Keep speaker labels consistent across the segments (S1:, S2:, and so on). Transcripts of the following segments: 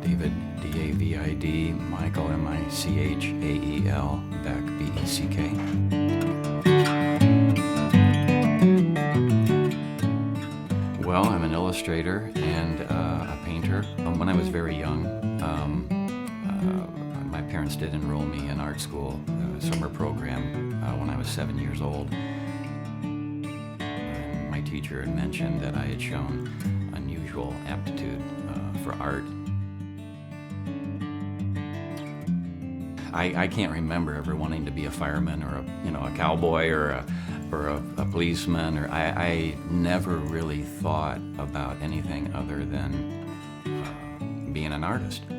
S1: David, D-A-V-I-D, Michael, M-I-C-H-A-E-L, Beck, B-E-C-K. Well, I'm an illustrator and a painter. When I was very young, my parents did enroll me in art school, a summer program, when I was 7 years old. My teacher had mentioned that I had shown unusual aptitude for art. I can't remember ever wanting to be a fireman or a cowboy or a policeman. I never really thought about anything other than being an artist. I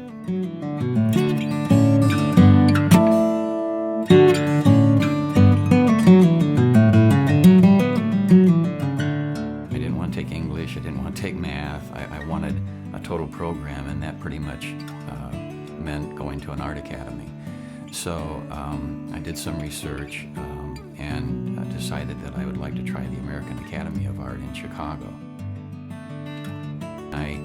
S1: didn't want to take English. I didn't want to take math. I wanted a total program, and that pretty much meant going to an art academy. So I did some research and decided that I would like to try the American Academy of Art in Chicago. I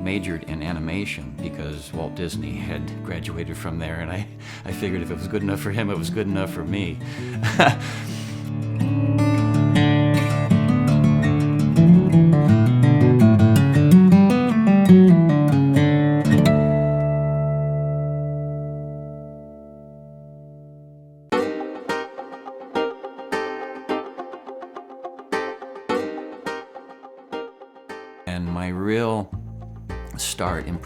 S1: majored in animation because Walt Disney had graduated from there, and I figured if it was good enough for him, it was good enough for me. And my real start in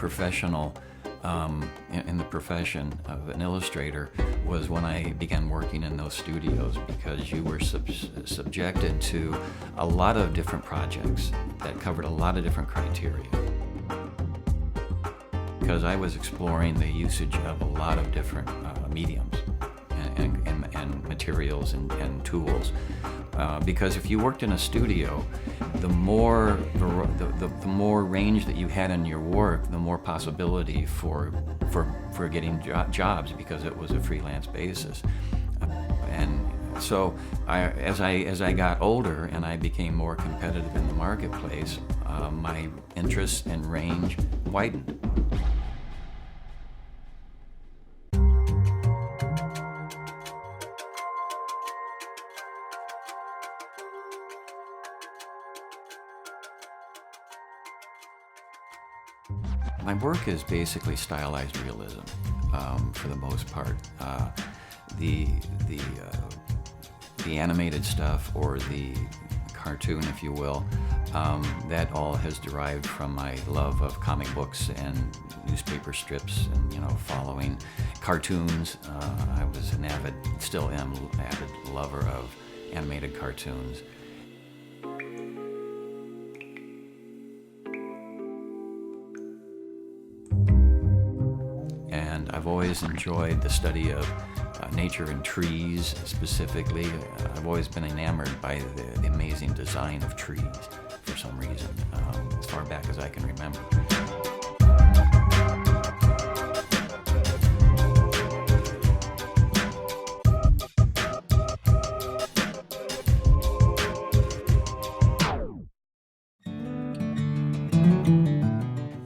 S1: in the profession of an illustrator was when I began working in those studios, because you were subjected to a lot of different projects that covered a lot of different criteria. Because I was exploring the usage of a lot of different mediums and materials and tools. Because if you worked in a studio, the more range that you had in your work, the more possibility for getting jobs, because it was a freelance basis. And so as I got older and I became more competitive in the marketplace, my interests and range widened. My work is basically stylized realism, for the most part. The animated stuff, or the cartoon, if you will, that all has derived from my love of comic books and newspaper strips, and following cartoons. I was still am an avid lover of animated cartoons. I've always enjoyed the study of nature and trees specifically. I've always been enamored by the amazing design of trees for some reason, as far back as I can remember.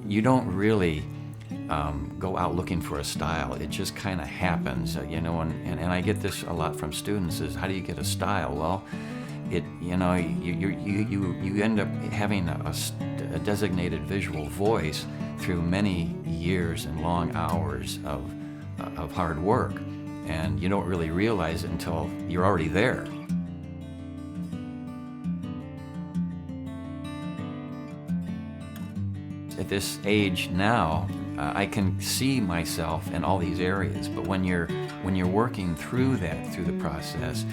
S1: You don't really go out looking for a style. It just kind of happens, and I get this a lot from students, is how do you get a style? Well, you end up having a designated visual voice through many years and long hours of hard work, and you don't really realize it until you're already there. At this age now, I can see myself in all these areas, but when you're working through the process,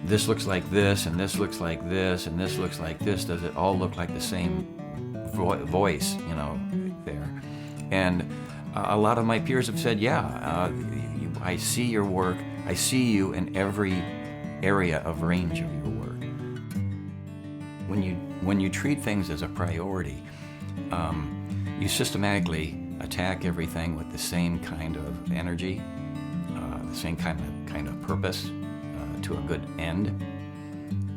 S1: this looks like this, and this looks like this, and this looks like this. Does it all look like the same voice, there? And a lot of my peers have said, yeah, I see your work. I see you in every area of range of your work. When you treat things as a priority, you systematically attack everything with the same kind of energy, the same kind of purpose, to a good end.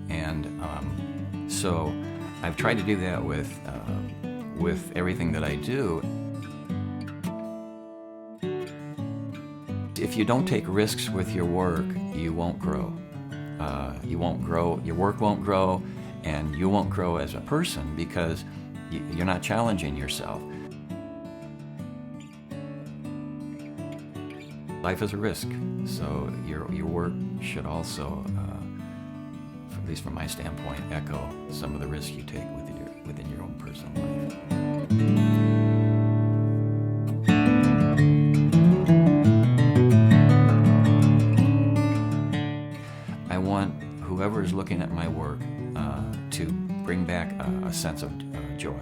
S1: And so I've tried to do that with everything that I do. If you don't take risks with your work, you won't grow. You won't grow, your work won't grow, and you won't grow as a person because you're not challenging yourself. Life is a risk, so your work should also, at least from my standpoint, echo some of the risks you take within your own personal life. I want whoever is looking at my work to bring back a sense of joy.